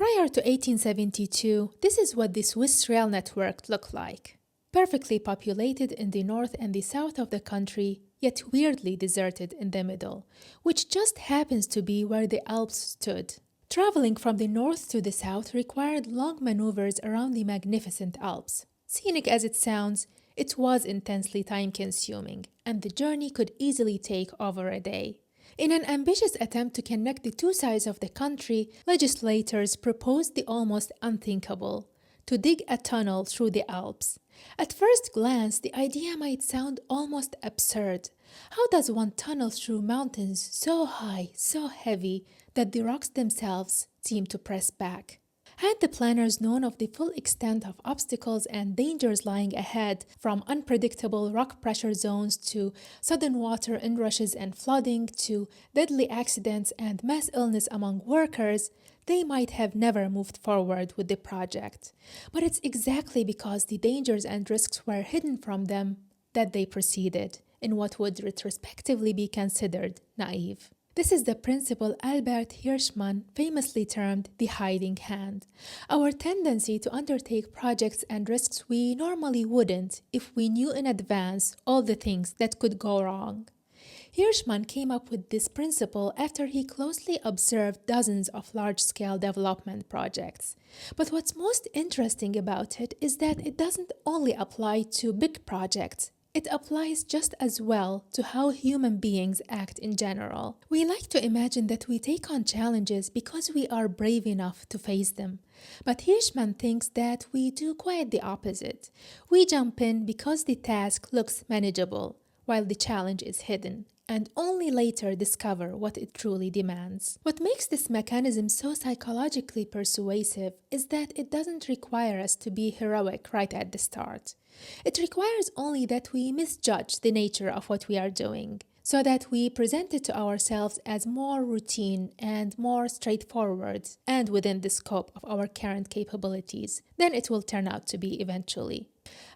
Prior to 1872, this is what the Swiss rail network looked like. Perfectly populated in the north and the south of the country, yet weirdly deserted in the middle, which just happens to be where the Alps stood. Traveling from the north to the south required long maneuvers around the magnificent Alps. Scenic as it sounds, it was intensely time-consuming, and the journey could easily take over a day. In an ambitious attempt to connect the two sides of the country, legislators proposed the almost unthinkable: to dig a tunnel through the Alps. At first glance, the idea might sound almost absurd. How does one tunnel through mountains so high, so heavy, that the rocks themselves seem to press back? Had the planners known of the full extent of obstacles and dangers lying ahead, from unpredictable rock pressure zones to sudden water inrushes and flooding to deadly accidents and mass illness among workers, they might have never moved forward with the project. But it's exactly because the dangers and risks were hidden from them that they proceeded in what would retrospectively be considered naive. This is the principle Albert Hirschman famously termed the hiding hand, our tendency to undertake projects and risks we normally wouldn't if we knew in advance all the things that could go wrong. Hirschman came up with this principle after he closely observed dozens of large-scale development projects. But what's most interesting about it is that it doesn't only apply to big projects. It applies just as well to how human beings act in general. We like to imagine that we take on challenges because we are brave enough to face them. But Hirschman thinks that we do quite the opposite. We jump in because the task looks manageable, while the challenge is hidden, and only later discover what it truly demands. What makes this mechanism so psychologically persuasive is that it doesn't require us to be heroic right at the start. It requires only that we misjudge the nature of what we are doing, so that we present it to ourselves as more routine and more straightforward and within the scope of our current capabilities than it will turn out to be eventually.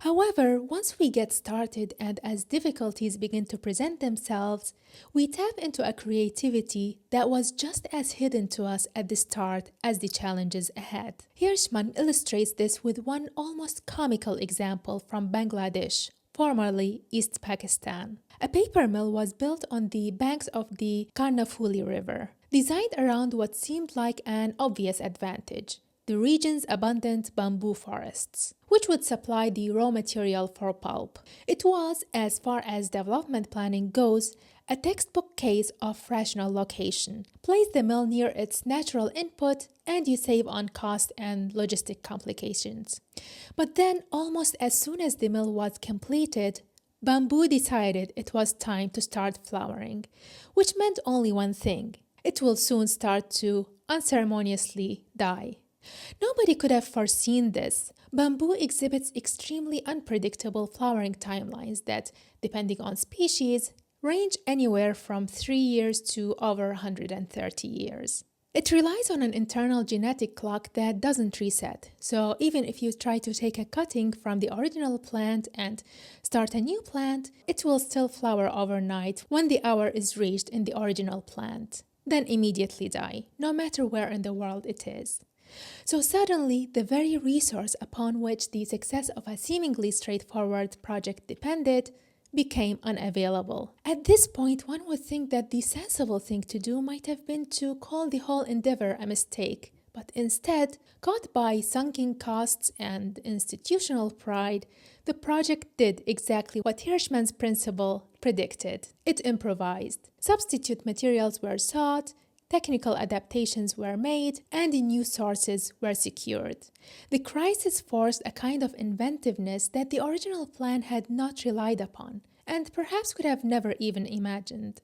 However, once we get started and as difficulties begin to present themselves, we tap into a creativity that was just as hidden to us at the start as the challenges ahead. Hirschman illustrates this with one almost comical example from Bangladesh, formerly East Pakistan. A paper mill was built on the banks of the Karnafuli River, designed around what seemed like an obvious advantage: the region's abundant bamboo forests, which would supply the raw material for pulp. It was, as far as development planning goes, a textbook case of rational location. Place the mill near its natural input and you save on cost and logistic complications. But then, almost as soon as the mill was completed, bamboo decided it was time to start flowering, which meant only one thing: it will soon start to unceremoniously die. Nobody could have foreseen this. Bamboo exhibits extremely unpredictable flowering timelines that, depending on species, range anywhere from 3 years to over 130 years. It relies on an internal genetic clock that doesn't reset, so even if you try to take a cutting from the original plant and start a new plant, it will still flower overnight when the hour is reached in the original plant, then immediately die, no matter where in the world it is. So suddenly, the very resource upon which the success of a seemingly straightforward project depended became unavailable. At this point, one would think that the sensible thing to do might have been to call the whole endeavor a mistake, but instead, caught by sunken costs and institutional pride, the project did exactly what Hirschman's principle predicted. It improvised. Substitute materials were sought, technical adaptations were made, and new sources were secured. The crisis forced a kind of inventiveness that the original plan had not relied upon, and perhaps could have never even imagined.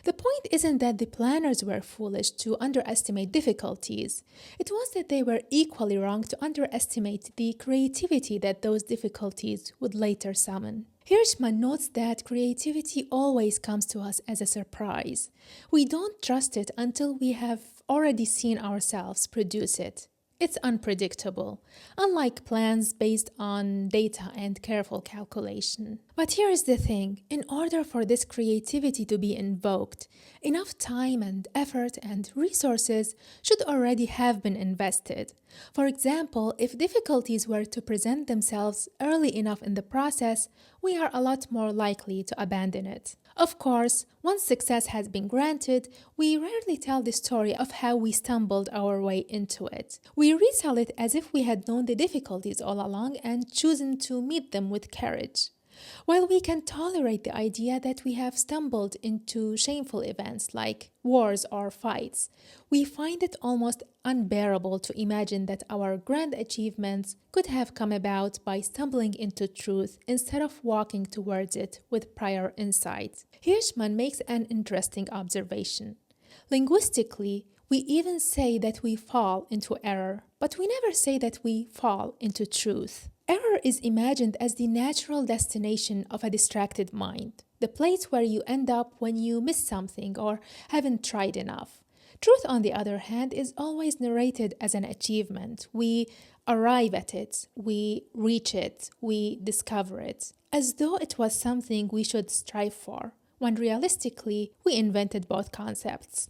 The point isn't that the planners were foolish to underestimate difficulties. It was that they were equally wrong to underestimate the creativity that those difficulties would later summon. Hirschman notes that creativity always comes to us as a surprise. We don't trust it until we have already seen ourselves produce it. It's unpredictable, unlike plans based on data and careful calculation. But here is the thing, in order for this creativity to be invoked, enough time and effort and resources should already have been invested. For example, if difficulties were to present themselves early enough in the process, we are a lot more likely to abandon it. Of course, once success has been granted, we rarely tell the story of how we stumbled our way into it. We retell it as if we had known the difficulties all along and chosen to meet them with courage. While we can tolerate the idea that we have stumbled into shameful events like wars or fights, we find it almost unbearable to imagine that our grand achievements could have come about by stumbling into truth instead of walking towards it with prior insight. Hirschman makes an interesting observation. Linguistically, we even say that we fall into error, but we never say that we fall into truth. Error is imagined as the natural destination of a distracted mind, the place where you end up when you miss something or haven't tried enough. Truth, on the other hand, is always narrated as an achievement. We arrive at it, we reach it, we discover it, as though it was something we should strive for, when realistically, we invented both concepts.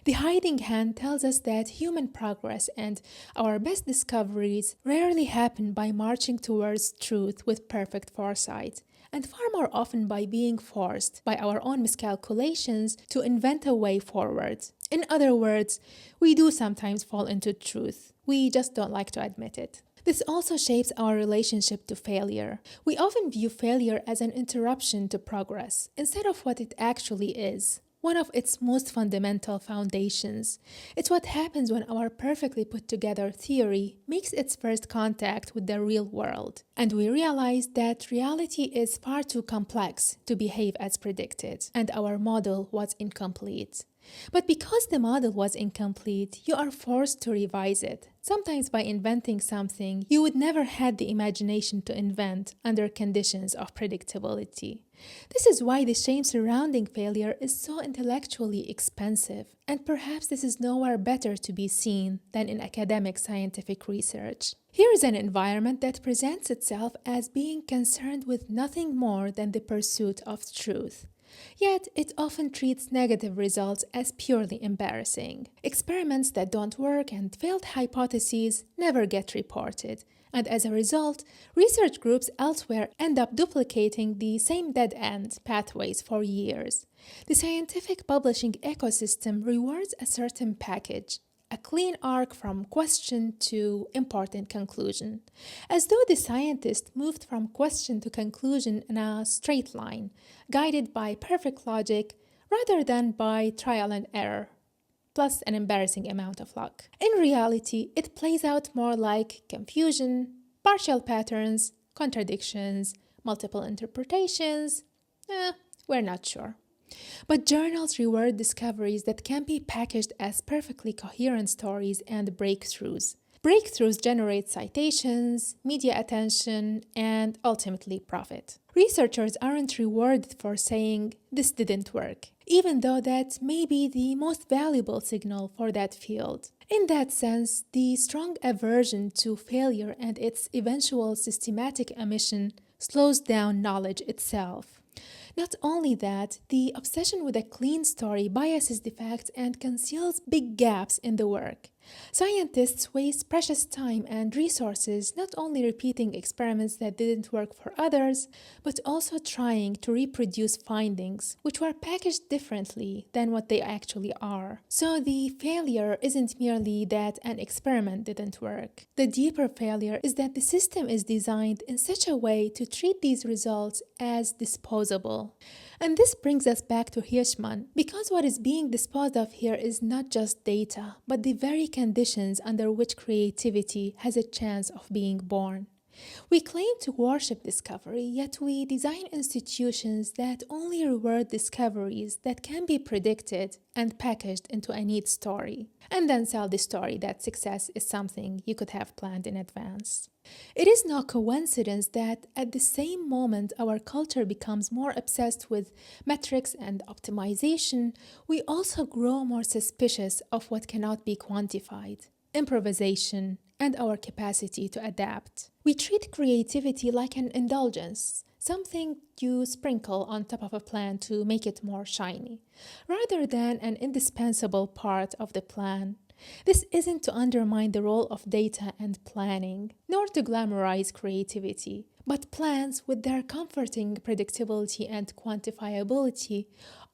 The hiding hand tells us that human progress and our best discoveries rarely happen by marching towards truth with perfect foresight, and far more often by being forced by our own miscalculations to invent a way forward. In other words, we do sometimes fall into truth. We just don't like to admit it. This also shapes our relationship to failure. We often view failure as an interruption to progress instead of what it actually is, one of its most fundamental foundations. It's what happens when our perfectly put together theory makes its first contact with the real world, and we realize that reality is far too complex to behave as predicted, and our model was incomplete. But because the model was incomplete, you are forced to revise it, sometimes by inventing something you would never had the imagination to invent under conditions of predictability. This is why the shame surrounding failure is so intellectually expensive, and perhaps this is nowhere better to be seen than in academic scientific research. Here is an environment that presents itself as being concerned with nothing more than the pursuit of truth. Yet, it often treats negative results as purely embarrassing. Experiments that don't work and failed hypotheses never get reported, and as a result, research groups elsewhere end up duplicating the same dead-end pathways for years. The scientific publishing ecosystem rewards a certain package, a clean arc from question to important conclusion, as though the scientist moved from question to conclusion in a straight line, guided by perfect logic rather than by trial and error, plus an embarrassing amount of luck. In reality, it plays out more like confusion, partial patterns, contradictions, multiple interpretations. We're not sure. But journals reward discoveries that can be packaged as perfectly coherent stories and breakthroughs. Breakthroughs generate citations, media attention, and ultimately profit. Researchers aren't rewarded for saying, "This didn't work," even though that may be the most valuable signal for that field. In that sense, the strong aversion to failure and its eventual systematic omission slows down knowledge itself. Not only that, the obsession with a clean story biases the facts and conceals big gaps in the work. Scientists waste precious time and resources not only repeating experiments that didn't work for others, but also trying to reproduce findings which were packaged differently than what they actually are. So the failure isn't merely that an experiment didn't work. The deeper failure is that the system is designed in such a way to treat these results as disposable. And this brings us back to Hirschman, because what is being disposed of here is not just data, but the very conditions under which creativity has a chance of being born. We claim to worship discovery, yet we design institutions that only reward discoveries that can be predicted and packaged into a neat story, and then sell the story that success is something you could have planned in advance. It is no coincidence that at the same moment our culture becomes more obsessed with metrics and optimization, we also grow more suspicious of what cannot be quantified: improvisation, and our capacity to adapt. We treat creativity like an indulgence, something you sprinkle on top of a plan to make it more shiny, rather than an indispensable part of the plan. This isn't to undermine the role of data and planning, nor to glamorize creativity, but plans, with their comforting predictability and quantifiability,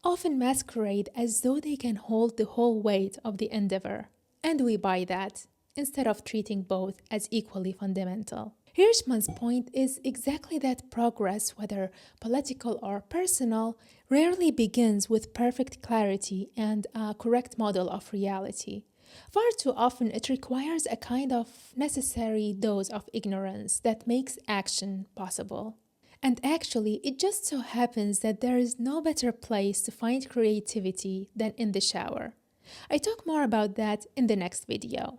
often masquerade as though they can hold the whole weight of the endeavor. And we buy that, instead of treating both as equally fundamental. Hirschman's point is exactly that progress, whether political or personal, rarely begins with perfect clarity and a correct model of reality. Far too often, it requires a kind of necessary dose of ignorance that makes action possible. And actually, it just so happens that there is no better place to find creativity than in the shower. I talk more about that in the next video.